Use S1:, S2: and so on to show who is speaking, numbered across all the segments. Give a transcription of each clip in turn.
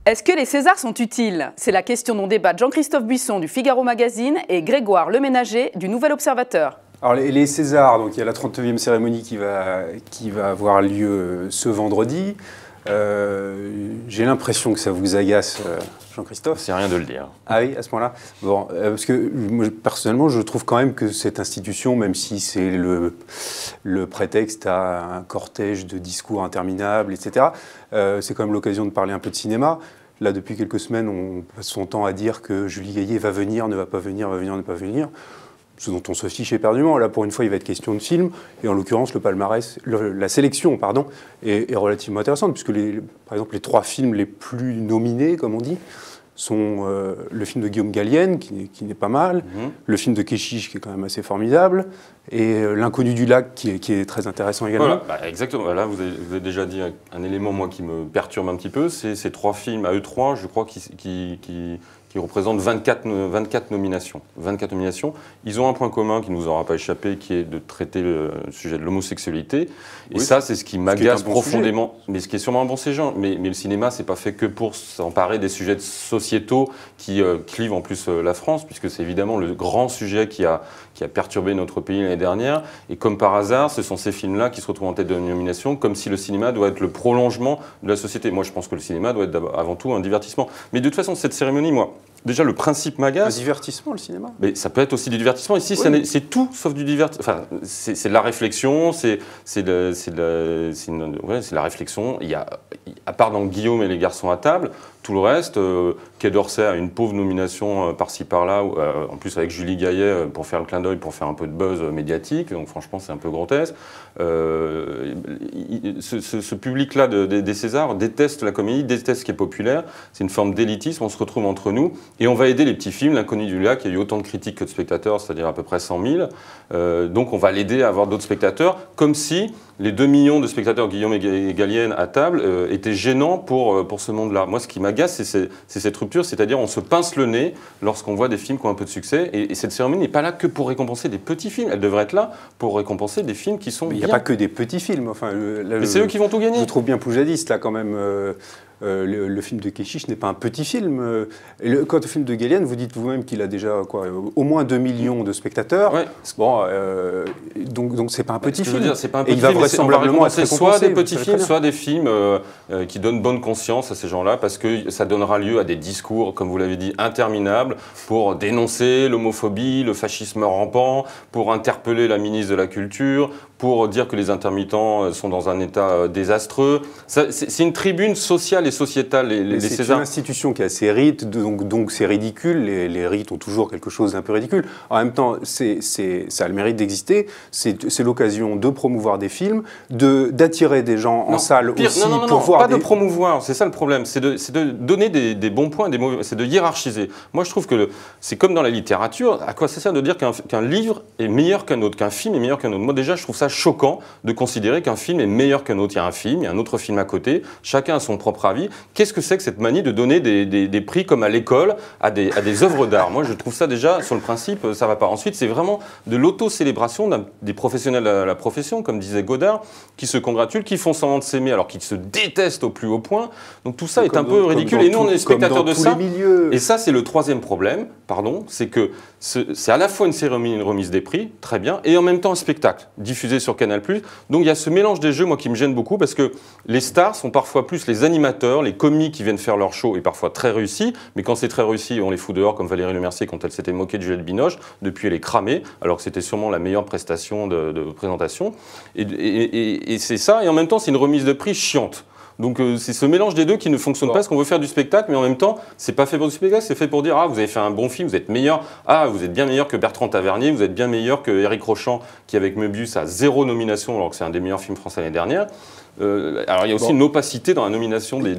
S1: Est-ce que les Césars sont utiles? C'est la question dont débattent Jean-Christophe Buisson du Figaro Magazine et Grégoire Leménager du Nouvel Observateur.
S2: Alors les Césars, donc il y a la 39e cérémonie qui va avoir lieu ce vendredi. J'ai l'impression que ça vous agace, Jean-Christophe.
S3: C'est rien de le dire.
S2: Ah oui, à ce moment-là. Bon, parce que moi, personnellement, je trouve quand même que cette institution, même si c'est le prétexte à un cortège de discours interminables, etc., c'est quand même l'occasion de parler un peu de cinéma. Là, depuis quelques semaines, on passe son temps à dire que Julie Gaillet va venir, ne va pas venir, va venir, ne va pas venir. Ce dont on se fiche éperdument. Là, pour une fois, il va être question de film. Et en l'occurrence, le palmarès, la sélection, pardon, est relativement intéressante, puisque, par exemple, les 3 films les plus nominés, comme on dit, sont le film de Guillaume Gallienne, qui n'est pas mal, le film de Keshish, qui est quand même assez formidable, et L'Inconnu du lac, qui est très intéressant également.
S3: Voilà, exactement. Là, vous avez déjà dit un élément, moi, qui me perturbe un petit peu, c'est ces 3 films, à eux 3, je crois, qui représentent 24 nominations. 24 nominations. Ils ont un point commun qui ne nous aura pas échappé, qui est de traiter le sujet de l'homosexualité. Et oui, ça, c'est ce qui m'agace profondément. Mais ce qui est sûrement un bon sujet. Mais le cinéma, c'est pas fait que pour s'emparer des sujets sociétaux qui clivent en plus la France, puisque c'est évidemment le grand sujet qui a perturbé notre pays l'année dernière. Et comme par hasard, ce sont ces films-là qui se retrouvent en tête de la nomination, comme si le cinéma doit être le prolongement de la société. Moi, je pense que le cinéma doit être avant tout un divertissement. Mais de toute façon, cette cérémonie, moi, déjà, le principe m'agace.
S2: Un divertissement, le cinéma.
S3: Mais ça peut être aussi du divertissement. Ici, oui, c'est tout sauf du divertissement. Enfin, c'est de la réflexion, c'est la réflexion. Il y a, à part dans Guillaume et les garçons à table, tout le reste, Quai d'Orsay a une pauvre nomination par-ci par-là, en plus avec Julie Gaillet pour faire le clin d'œil, pour faire un peu de buzz médiatique. Donc franchement, c'est un peu grotesque. Ce public-là des Césars déteste la comédie, déteste ce qui est populaire. C'est une forme d'élitisme. On se retrouve entre nous et on va aider les petits films. L'Inconnu du lac, il y a eu autant de critiques que de spectateurs, c'est-à-dire à peu près 100 000. Donc on va l'aider à avoir d'autres spectateurs, comme si les 2 millions de spectateurs Guillaume et Gallienne à table étaient gênants pour ce monde-là. Moi, ce qui m'agace, c'est cette rupture, c'est-à-dire on se pince le nez lorsqu'on voit des films qui ont un peu de succès. Et cette cérémonie n'est pas là que pour récompenser des petits films. Elle devrait être là pour récompenser des films qui sont bien.
S2: Il n'y a pas que des petits films. Enfin,
S3: mais c'est eux qui vont tout gagner.
S2: Je trouve bien poujadiste, là, quand même. Le film de Keshish n'est pas un petit film. Quant au film de Gallienne, vous dites vous-même qu'il a déjà au moins 2 millions de spectateurs. Ouais. Bon, donc c'est pas un petit film.
S3: C'est pas un
S2: petit
S3: film. Il va
S2: vraisemblablement être
S3: soit des petits films, soit des films qui donnent bonne conscience à ces gens-là, parce que ça donnera lieu à des discours, comme vous l'avez dit, interminables, pour dénoncer l'homophobie, le fascisme rampant, pour interpeller la ministre de la Culture, pour dire que les intermittents sont dans un état désastreux. C'est une tribune sociale et sociétale, les Césars.
S2: C'est une institution qui a ses rites, donc c'est ridicule. Les rites ont toujours quelque chose d'un peu ridicule. En même temps, ça a le mérite d'exister. C'est l'occasion de promouvoir des films, d'attirer des gens en salle aussi pour voir.
S3: Pas de promouvoir, c'est ça le problème. C'est de donner des bons points, des mauvais. C'est de hiérarchiser. Moi, je trouve que c'est comme dans la littérature. À quoi ça sert de dire qu'un livre est meilleur qu'un autre, qu'un film est meilleur qu'un autre? Moi, déjà, je trouve ça choquant de considérer qu'un film est meilleur qu'un autre. Il y a un film, il y a un autre film à côté, chacun a son propre avis. Qu'est-ce que c'est que cette manie de donner des prix comme à l'école à des œuvres d'art? Moi, je trouve ça déjà, sur le principe, ça va pas. Ensuite, c'est vraiment de l'auto-célébration des professionnels de la profession, comme disait Godard, qui se congratulent, qui font semblant de s'aimer alors qu'ils se détestent au plus haut point. Donc tout ça est un peu ridicule. Et nous, on est spectateurs de ça. Et ça, c'est le 3e problème, c'est que c'est à la fois une cérémonie, une remise des prix, très bien, et en même temps un spectacle diffusé sur Canal+. Donc il y a ce mélange des jeux, moi, qui me gêne beaucoup, parce que les stars sont parfois plus les animateurs, les comiques qui viennent faire leur show, et parfois très réussis, mais quand c'est très réussi, on les fout dehors, comme Valérie Lemercier, quand elle s'était moquée de Juliette Binoche. Depuis, elle est cramée, alors que c'était sûrement la meilleure prestation de présentation. Et c'est ça, et en même temps, c'est une remise de prix chiante. Donc c'est ce mélange des deux qui ne fonctionne pas, parce qu'on veut faire du spectacle, mais en même temps, c'est pas fait pour du spectacle, c'est fait pour dire « Ah, vous avez fait un bon film, vous êtes meilleur. Ah, vous êtes bien meilleur que Bertrand Tavernier, vous êtes bien meilleur que Éric Rochant, qui avec Möbius a 0 nomination, alors que c'est un des meilleurs films français l'année dernière. » Alors il y a aussi une opacité dans la nomination des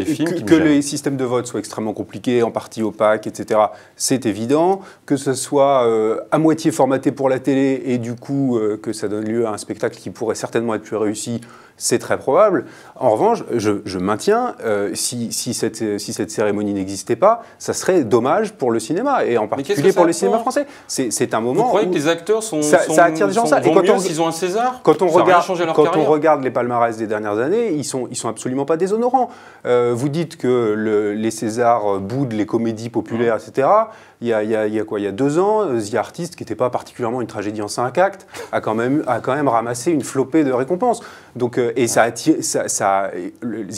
S3: films.
S2: Que les systèmes de vote soient extrêmement compliqués, en partie opaques, etc., c'est évident. Que ce soit à moitié formaté pour la télé et du coup que ça donne lieu à un spectacle qui pourrait certainement être plus réussi, c'est très probable. En revanche, je maintiens, si cette cérémonie n'existait pas, ça serait dommage pour le cinéma, et en particulier pour le cinéma français. C'est un moment.
S3: Vous croyez que les acteurs
S2: ça attire des gens, ça.
S3: Et quand mieux s'ils ont un César,
S2: quand on
S3: regarde
S2: les palmarès des dernières années, ils sont absolument pas déshonorants. Vous dites que les Césars boudent les comédies populaires, etc. Il y a 2 ans, The Artist, qui n'était pas particulièrement une tragédie en 5 actes, a quand même ramassé une flopée de récompenses. Donc, et The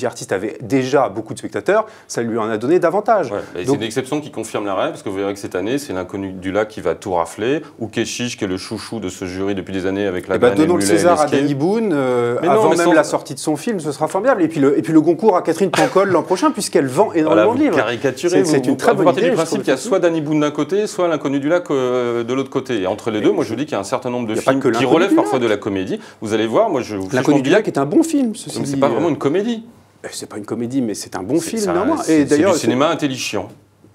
S2: Artist avait déjà beaucoup de spectateurs, ça lui en a donné davantage.
S3: Ouais, c'est une exception qui confirme la règle, parce que vous verrez que cette année, c'est l'Inconnu du lac qui va tout rafler, ou Keshish, qui est le chouchou de ce jury depuis des années avec la
S2: donnons le César à Danny Boone, avant même la sortie de son film, ce sera formidable. Et puis le concours à Catherine Pancol l'an prochain, puisqu'elle vend énormément de livres.
S3: Caricaturez, c'est une très bonne idée. Du principe qu'il y a soit Danny Boone d'un côté, soit l'Inconnu du lac de l'autre côté. Et entre les deux, moi je vous dis qu'il y a un certain nombre de films qui relèvent parfois de la comédie. Vous allez voir, moi je vous
S2: L'Inconnu du lac est un bon film.
S3: Mais c'est pas vraiment une comédie.
S2: C'est pas une comédie, mais c'est un bon film.
S3: C'est du cinéma intelligent.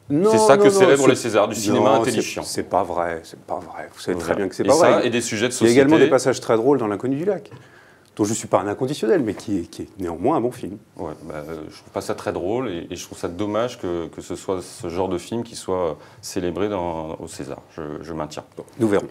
S3: C'est ça que célèbrent les Césars, du cinéma intelligent.
S2: C'est pas vrai, c'est pas vrai. Vous savez très bien que c'est pas vrai.
S3: Et des sujets de
S2: Il y
S3: société.
S2: a également des passages très drôles dans l'Inconnu du lac, dont je ne suis pas un inconditionnel, mais qui est néanmoins un bon film.
S3: Ouais, je trouve pas ça très drôle, et je trouve ça dommage que ce soit ce genre de film qui soit célébré au César. Je maintiens.
S2: Bon, nous verrons.